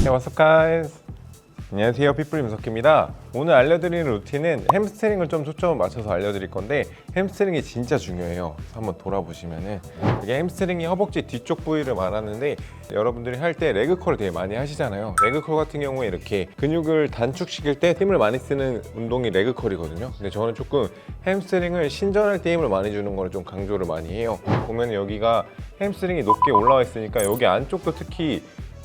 Hey, what's up guys? 안녕하세요, 핏불 임석희입니다. 오늘 알려드리는 루틴은 햄스트링을 좀 초점을 맞춰서 알려드릴 건데 햄스트링이 진짜 중요해요. 한번 돌아보시면은 이게 햄스트링이 허벅지 뒤쪽 부위를 말하는데 여러분들이 할 때 레그컬을 되게 많이 하시잖아요. 레그컬 같은 경우에 이렇게 근육을 단축시킬 때 힘을 많이 쓰는 운동이 레그컬이거든요. 근데 저는 조금 햄스트링을 신전할 때 힘을 많이 주는 걸 좀 강조를 많이 해요. 보면 여기가 햄스트링이 높게 올라와 있으니까 여기 안쪽도 특히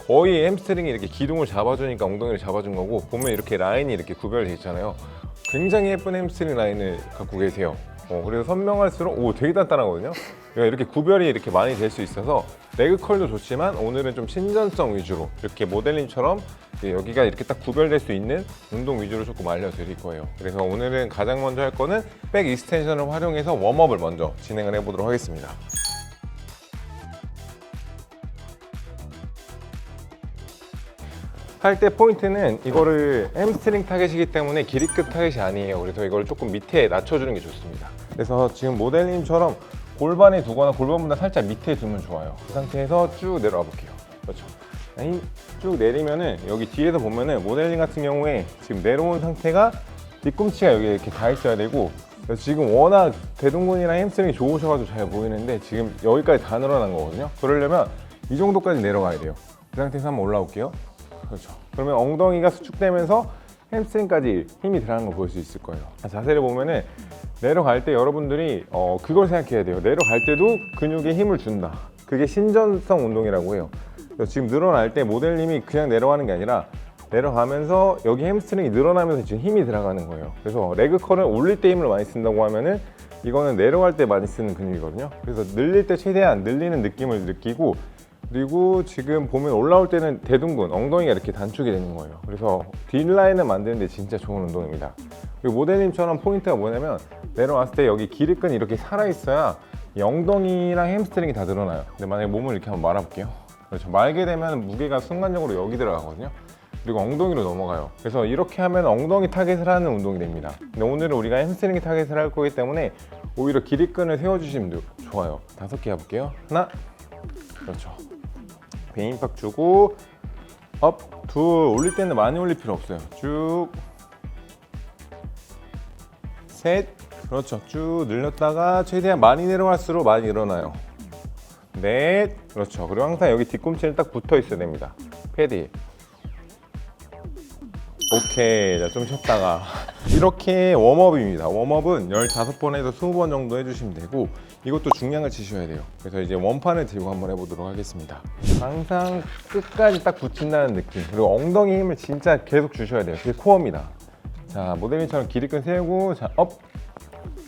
거의 햄스트링이 이렇게 기둥을 잡아주니까 엉덩이를 잡아준 거고, 보면 이렇게 라인이 이렇게 구별되어 있잖아요. 굉장히 예쁜 햄스트링 라인을 갖고 계세요. 그래서 선명할수록 되게 단단하거든요. 그러니까 이렇게 구별이 이렇게 많이 될 수 있어서 레그컬도 좋지만 오늘은 좀 신전성 위주로 이렇게 모델링처럼 여기가 이렇게 딱 구별될 수 있는 운동 위주로 조금 알려드릴 거예요. 그래서 오늘은 가장 먼저 할 거는 백 익스텐션을 활용해서 웜업을 먼저 진행을 해보도록 하겠습니다. 할 때 포인트는 이거를 햄스트링 타겟이기 때문에 길이급 타겟이 아니에요. 그래서 이걸 조금 밑에 낮춰주는 게 좋습니다. 그래서 지금 모델님처럼 골반에 두거나 골반보다 살짝 밑에 두면 좋아요. 그 상태에서 쭉 내려와 볼게요. 그렇죠. 쭉 내리면은 여기 뒤에서 보면은 모델링 같은 경우에 지금 내려온 상태가 뒤꿈치가 여기 이렇게 다 있어야 되고, 지금 워낙 대둔근이랑 햄스트링이 좋으셔가지고 잘 보이는데 지금 여기까지 다 늘어난 거거든요. 그러려면 이 정도까지 내려가야 돼요. 그 상태에서 한번 올라올게요. 그렇죠. 그러면 엉덩이가 수축되면서 햄스트링까지 힘이 들어가는 걸 볼 수 있을 거예요. 자세를 보면은 내려갈 때 여러분들이 그걸 생각해야 돼요. 내려갈 때도 근육에 힘을 준다. 그게 신전성 운동이라고 해요. 지금 늘어날 때 모델님이 그냥 내려가는 게 아니라 내려가면서 여기 햄스트링이 늘어나면서 지금 힘이 들어가는 거예요. 그래서 레그컬은 올릴 때 힘을 많이 쓴다고 하면은 이거는 내려갈 때 많이 쓰는 근육이거든요. 그래서 늘릴 때 최대한 늘리는 느낌을 느끼고, 그리고 지금 보면 올라올 때는 대둔근, 엉덩이가 이렇게 단축이 되는 거예요. 그래서 뒷라인을 만드는데 진짜 좋은 운동입니다. 그리고 모델님처럼 포인트가 뭐냐면 내려왔을 때 여기 기립근이 이렇게 살아있어야 이 엉덩이랑 햄스트링이 다 늘어나요. 근데 만약에 몸을 이렇게 한번 말아볼게요. 그렇죠. 말게 되면 무게가 순간적으로 여기 들어가거든요. 그리고 엉덩이로 넘어가요. 그래서 이렇게 하면 엉덩이 타겟을 하는 운동이 됩니다. 근데 오늘은 우리가 햄스트링 타겟을 할 거기 때문에 오히려 기립근을 세워주시면 좋아요. 5개 해볼게요. 하나, 그렇죠. 배 임팩 주고 업, 둘. 올릴 때는 많이 올릴 필요 없어요. 쭉, 셋, 그렇죠. 쭉 늘렸다가 최대한 많이 내려갈수록 많이 일어나요. 넷, 그렇죠. 그리고 항상 여기 뒤꿈치는 딱 붙어 있어야 됩니다. 패디. 오케이. 자, 좀 쉬었다가 이렇게 웜업입니다. 웜업은 15번에서 20번 정도 해주시면 되고, 이것도 중량을 치셔야 돼요. 그래서 이제 원판을 들고 한번 해보도록 하겠습니다. 항상 끝까지 딱 붙인다는 느낌, 그리고 엉덩이 힘을 진짜 계속 주셔야 돼요. 그게 코어입니다. 자, 모델링처럼 기립근 세우고, 자, 업,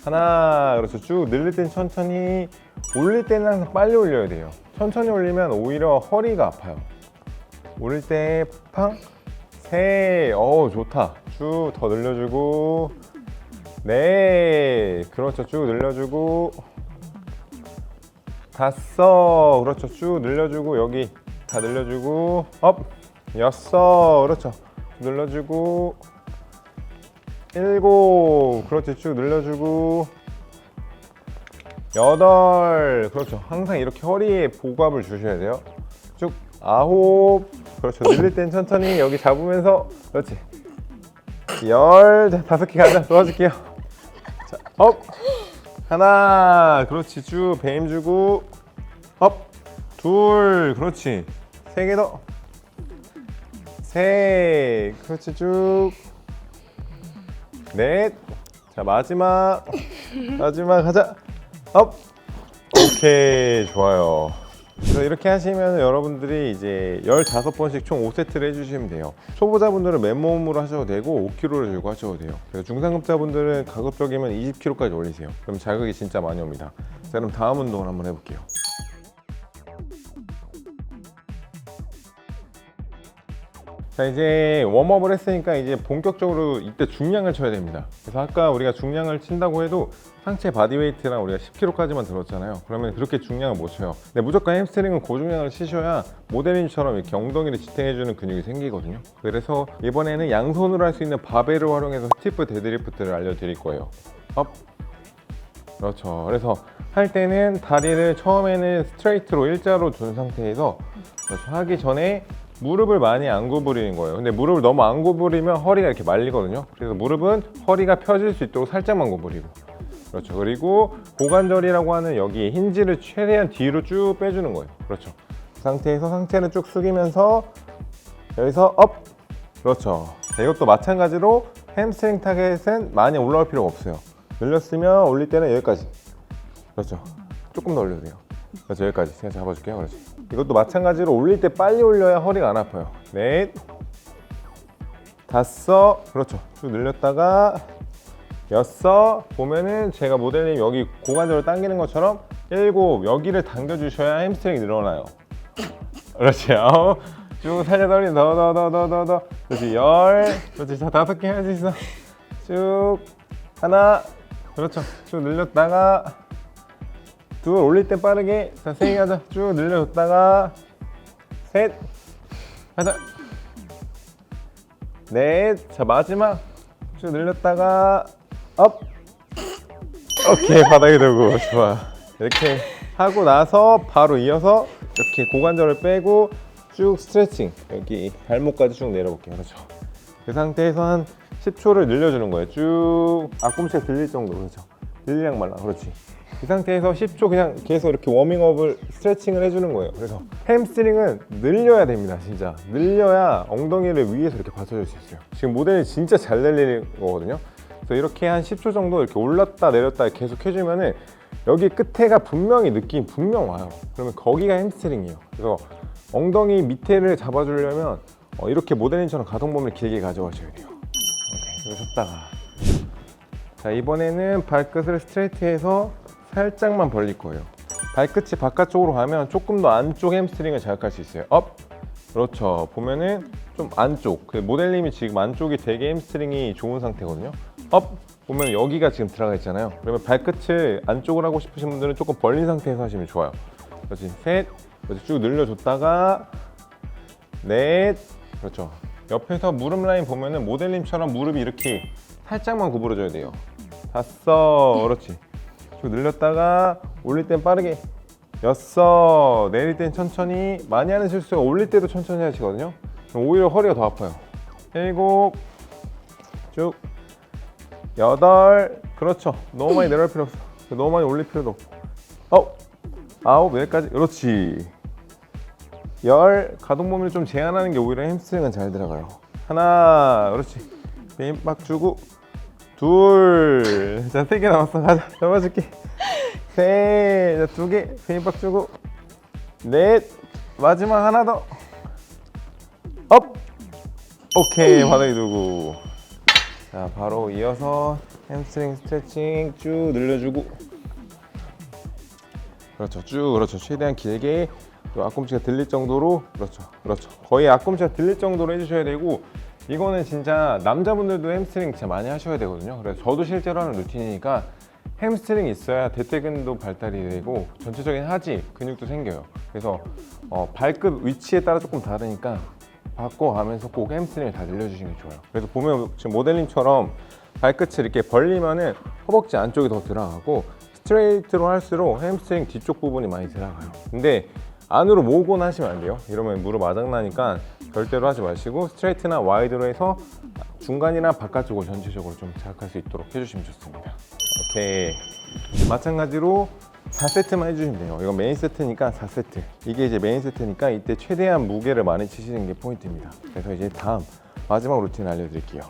하나, 그렇죠. 쭉 늘릴 땐 천천히, 올릴 때는 항상 빨리 올려야 돼요. 천천히 올리면 오히려 허리가 아파요. 올릴 때 팡, 셋, 좋다. 쭉 더 늘려주고, 네, 그렇죠. 쭉 늘려주고, 5, 그렇죠. 쭉 늘려주고, 여기 다 늘려주고, 업, 6, 그렇죠. 늘려주고, 7, 그렇지. 쭉 늘려주고, 8, 그렇죠. 항상 이렇게 허리에 보갑을 주셔야 돼요. 쭉 9, 그렇죠. 늘릴 땐 천천히 여기 잡으면서, 그렇지. 10, 자, 5개 가자. 도와줄게요. 자, 업, 하나, 그렇지. 쭉 배 힘 주고, 업, 둘, 그렇지. 3개 더, 셋, 그렇지. 쭉, 넷, 자, 마지막 가자. 업, 오케이, 좋아요. 그래서 이렇게 하시면 여러분들이 이제 15번씩 총 5세트를 해주시면 돼요. 초보자분들은 맨몸으로 하셔도 되고 5kg를 들고 하셔도 돼요. 그래서 중상급자분들은 가급적이면 20kg까지 올리세요. 그럼 자극이 진짜 많이 옵니다. 자, 그럼 다음 운동을 한번 해볼게요. 자, 이제 웜업을 했으니까 이제 본격적으로 이때 중량을 쳐야 됩니다. 그래서 아까 우리가 중량을 친다고 해도 상체 바디웨이트랑 우리가 10kg까지만 들었잖아요. 그러면 그렇게 중량을 못 쳐요. 근데 무조건 햄스트링은 고중량을 치셔야 모델링처럼 이렇게 엉덩이를 지탱해주는 근육이 생기거든요. 그래서 이번에는 양손으로 할 수 있는 바벨을 활용해서 스티프 데드리프트를 알려드릴 거예요. 업, 그렇죠. 그래서 할 때는 다리를 처음에는 스트레이트로 일자로 둔 상태에서, 그렇죠. 하기 전에 무릎을 많이 안 구부리는 거예요. 근데 무릎을 너무 안 구부리면 허리가 이렇게 말리거든요. 그래서 무릎은 허리가 펴질 수 있도록 살짝만 구부리고, 그렇죠. 그리고 고관절이라고 하는 여기 힌지를 최대한 뒤로 쭉 빼주는 거예요. 그렇죠. 그 상태에서 상체를 쭉 숙이면서 여기서 업. 그렇죠. 자, 이것도 마찬가지로 햄스트링 타겟은 많이 올라올 필요가 없어요. 늘렸으면 올릴 때는 여기까지. 그렇죠. 조금 더 올려도 돼요. 그렇죠. 여기까지. 제가 잡아줄게요. 그렇지. 이것도 마찬가지로 올릴 때 빨리 올려야 허리가 안 아파요. 넷, 다섯. 그렇죠. 쭉 늘렸다가 여섯. 보면은 제가 모델님 여기 고관절을 당기는 것처럼 일곱. 여기를 당겨주셔야 햄스트링이 늘어나요. 그렇지. 아홉. 쭉 살짝 돌린 더. 그렇지. 열. 그렇지. 자, 다섯 개 할 수 있어. 쭉 하나. 그렇죠. 쭉 늘렸다가 둘. 올릴 때 빠르게. 자, 세 개 하자. 쭉 늘려줬다가 셋. 하자. 넷. 자, 마지막. 쭉 늘렸다가 업. 오케이. 바닥에 두고. 좋아. 이렇게 하고 나서 바로 이어서 이렇게 고관절을 빼고 쭉 스트레칭. 여기 발목까지 쭉 내려볼게요. 그렇죠. 그 상태에서 한 10초를 늘려주는 거예요. 쭉 앞꿈치가 들릴 정도로. 그렇죠. 들리랑 말랑. 그렇지. 이 상태에서 10초 그냥 계속 이렇게 워밍업을 스트레칭을 해주는 거예요. 그래서 햄스트링은 늘려야 됩니다. 진짜 늘려야 엉덩이를 위에서 이렇게 받쳐줄 수 있어요. 지금 모델이 진짜 잘 늘리는 거거든요. 그래서 이렇게 한 10초 정도 이렇게 올랐다 내렸다 계속 해주면은 여기 끝에가 분명히 느낌 분명 와요. 그러면 거기가 햄스트링이에요. 그래서 엉덩이 밑에를 잡아주려면 이렇게 모델링처럼 가동 범위를 길게 가져가셔야 돼요. 오케이, 해줬다가 자, 이번에는 발끝을 스트레이트해서 살짝만 벌릴 거예요. 발끝이 바깥쪽으로 가면 조금 더 안쪽 햄스트링을 자극할 수 있어요. 업. 그렇죠. 보면은 좀 안쪽. 그 모델님이 지금 안쪽이 되게 햄스트링이 좋은 상태거든요. 업. 보면 여기가 지금 들어가 있잖아요. 그러면 발끝을 안쪽으로 하고 싶으신 분들은 조금 벌린 상태에서 하시면 좋아요. 그렇지. 셋. 그렇지. 쭉 늘려줬다가 넷. 그렇죠. 옆에서 무릎 라인 보면은 모델님처럼 무릎이 이렇게 살짝만 구부러져야 돼요. 다섯. 그렇지. 쭉 늘렸다가 올릴 땐 빠르게. 여섯. 내릴 땐 천천히. 많이 하는 실수가 올릴 때도 천천히 하시거든요. 그럼 오히려 허리가 더 아파요. 일곱. 쭉. 여덟. 그렇죠. 너무 많이 내려갈 필요 없어. 너무 많이 올릴 필요도 없고. 아홉. 여기까지. 그렇지. 열. 가동 범위를 좀 제한하는 게 오히려 햄스트링은 잘 들어가요. 하나. 그렇지. 힘 빡 주고. 둘. 자, 3개 남았어. 가자. 잡아줄게. 셋. 자, 2개. 힘 빡 주고. 넷. 마지막 하나 더. 업. 오케이. 바닥에 두고. 자, 바로 이어서 햄스트링 스트레칭 쭉 늘려주고. 그렇죠. 쭉. 그렇죠. 최대한 길게. 앞꿈치가 들릴 정도로. 그렇죠. 그렇죠. 거의 앞꿈치가 들릴 정도로 해주셔야 되고, 이거는 진짜 남자분들도 햄스트링 진짜 많이 하셔야 되거든요. 그래서 저도 실제로 하는 루틴이니까 햄스트링이 있어야 대퇴근도 발달이 되고 전체적인 하지 근육도 생겨요. 그래서 발끝 위치에 따라 조금 다르니까 바꿔가면서 꼭 햄스트링을 다 늘려주시는 게 좋아요. 그래서 보면 지금 모델링처럼 발끝을 이렇게 벌리면은 허벅지 안쪽이 더 들어가고, 스트레이트로 할수록 햄스트링 뒤쪽 부분이 많이 들어가요. 근데 안으로 모으거나 하시면 안 돼요. 이러면 무릎 아작나니까 절대로 하지 마시고 스트레이트나 와이드로 해서 중간이나 바깥쪽을 전체적으로 좀 자극할 수 있도록 해주시면 좋습니다. 오케이. 마찬가지로 4세트만 해주시면 돼요. 이건 메인 세트니까 4세트. 이게 이제 메인 세트니까 이때 최대한 무게를 많이 치시는 게 포인트입니다. 그래서 이제 다음 마지막 루틴 알려드릴게요.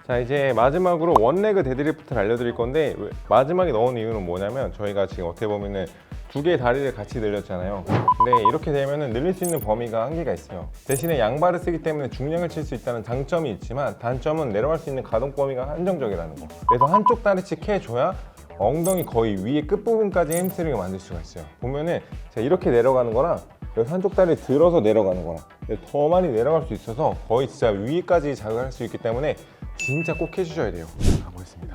자, 이제 마지막으로 원레그 데드리프트를 알려드릴 건데, 마지막에 넣은 이유는 뭐냐면 저희가 지금 어떻게 보면은 2개의 다리를 같이 늘렸잖아요. 근데 이렇게 되면은 늘릴 수 있는 범위가 한계가 있어요. 대신에 양발을 쓰기 때문에 중량을 칠 수 있다는 장점이 있지만, 단점은 내려갈 수 있는 가동 범위가 한정적이라는 거. 그래서 한쪽 다리씩 해줘야 엉덩이 거의 위에 끝부분까지 햄스트링을 만들 수가 있어요. 보면은 제가 이렇게 내려가는 거랑 여기 한쪽 다리 들어서 내려가는 거랑 더 많이 내려갈 수 있어서 거의 진짜 위에까지 자극할 수 있기 때문에 진짜 꼭 해주셔야 돼요. 가보겠습니다.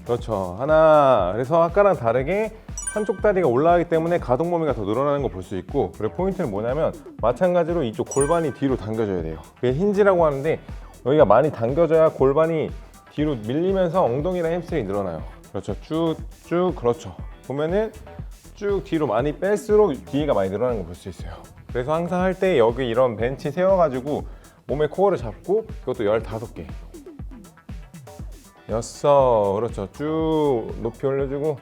그렇죠. 하나. 그래서 아까랑 다르게 한쪽 다리가 올라가기 때문에 가동 범위가 더 늘어나는 거 볼 수 있고, 그리고 포인트는 뭐냐면 마찬가지로 이쪽 골반이 뒤로 당겨져야 돼요. 그게 힌지라고 하는데 여기가 많이 당겨져야 골반이 뒤로 밀리면서 엉덩이랑 햄스트링이 늘어나요. 그렇죠. 쭉쭉. 그렇죠. 보면은 쭉 뒤로 많이 뺄수록 뒤가 많이 늘어나는 거 볼 수 있어요. 그래서 항상 할 때 여기 이런 벤치 세워가지고 몸에 코어를 잡고 이것도 15개 6, 그렇죠. 쭉 높이 올려주고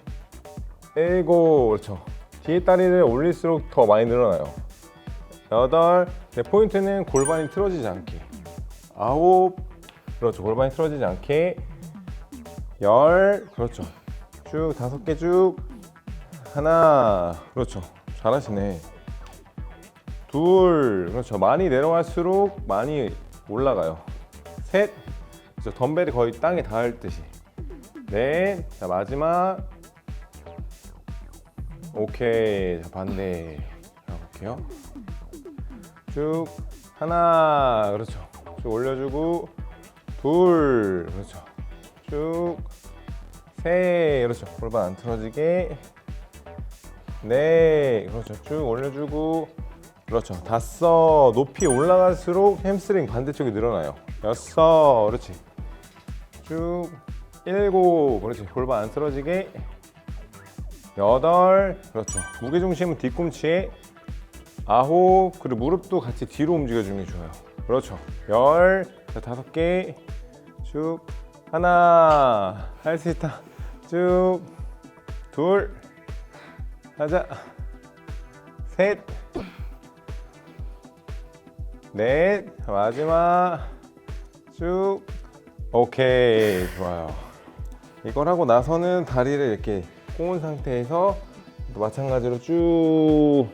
7, 그렇죠. 뒤에 다리를 올릴수록 더 많이 늘어나요. 8, 포인트는 골반이 틀어지지 않게 9, 그렇죠. 골반이 틀어지지 않게 10, 그렇죠. 쭉 5개 쭉 하나, 그렇죠. 잘하시네. 2, 그렇죠. 많이 내려갈수록 많이 올라가요. 3, 그렇죠. 덤벨이 거의 땅에 닿을 듯이. 4, 자 마지막. 오케이, 자 반대. 자 볼게요. 쭉 하나, 그렇죠. 쭉 올려주고 2, 그렇죠. 쭉 3, 그렇죠. 골반 안 틀어지게. 4, 그렇죠. 쭉 올려주고, 그렇죠. 5, 높이 올라갈수록 햄스트링 반대쪽이 늘어나요. 6, 그렇지. 쭉 7, 그렇지. 골반 안 틀어지게. 8, 그렇죠. 무게중심은 뒤꿈치에. 9, 그리고 무릎도 같이 뒤로 움직여주는 게 좋아요. 그렇죠. 10, 자 5개 쭉 하나, 할 수 있다. 쭉 2, 하자. 3, 4, 마지막 쭉. 오케이, 좋아요. 이걸 하고 나서는 다리를 이렇게 꼬은 상태에서 또 마찬가지로 쭉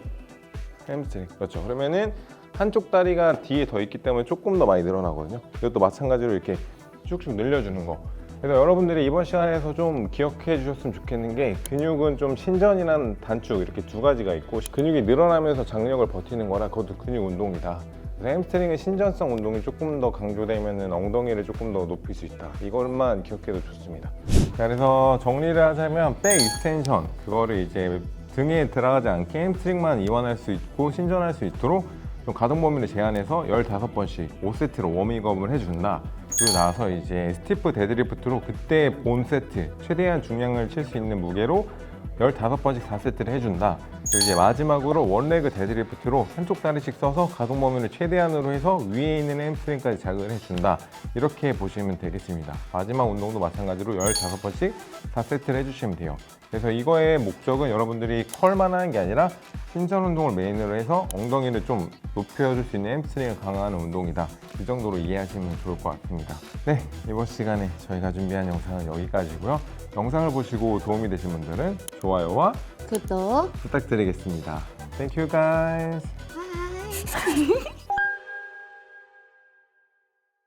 햄스트링. 그렇죠. 그러면은 한쪽 다리가 뒤에 더 있기 때문에 조금 더 많이 늘어나거든요. 이것도 마찬가지로 이렇게 쭉쭉 늘려주는 거. 그래서 여러분들이 이번 시간에서 좀 기억해 주셨으면 좋겠는 게, 근육은 좀 신전이랑 단축 이렇게 두 가지가 있고, 근육이 늘어나면서 장력을 버티는 거라 그것도 근육 운동이다. 그래서 햄스트링은 신전성 운동이 조금 더 강조되면 엉덩이를 조금 더 높일 수 있다. 이것만 기억해도 좋습니다. 자, 그래서 정리를 하자면 백 익스텐션, 그거를 이제 등에 들어가지 않게 햄스트링만 이완할 수 있고 신전할 수 있도록 좀 가동 범위를 제한해서 15번씩 5세트로 워밍업을 해준다. 그리고 나서 이제 스티프 데드리프트로 그때 본 세트 최대한 중량을 칠 수 있는 무게로 15번씩 4세트를 해준다. 그리고 이제 마지막으로 원레그 데드리프트로 한쪽 다리씩 써서 가동 범위를 최대한으로 해서 위에 있는 햄스트링까지 자극을 해준다. 이렇게 보시면 되겠습니다. 마지막 운동도 마찬가지로 15번씩 4세트를 해주시면 돼요. 그래서 이거의 목적은 여러분들이 컬만 하는 게 아니라 신전 운동을 메인으로 해서 엉덩이를 좀 높여줄 수 있는 햄스트링을 강화하는 운동이다. 이 정도로 이해하시면 좋을 것 같습니다. 네, 이번 시간에 저희가 준비한 영상은 여기까지고요. 영상을 보시고 도움이 되신 분들은 좋아요와 구독. 부탁드리겠습니다. Thank you guys. 바이.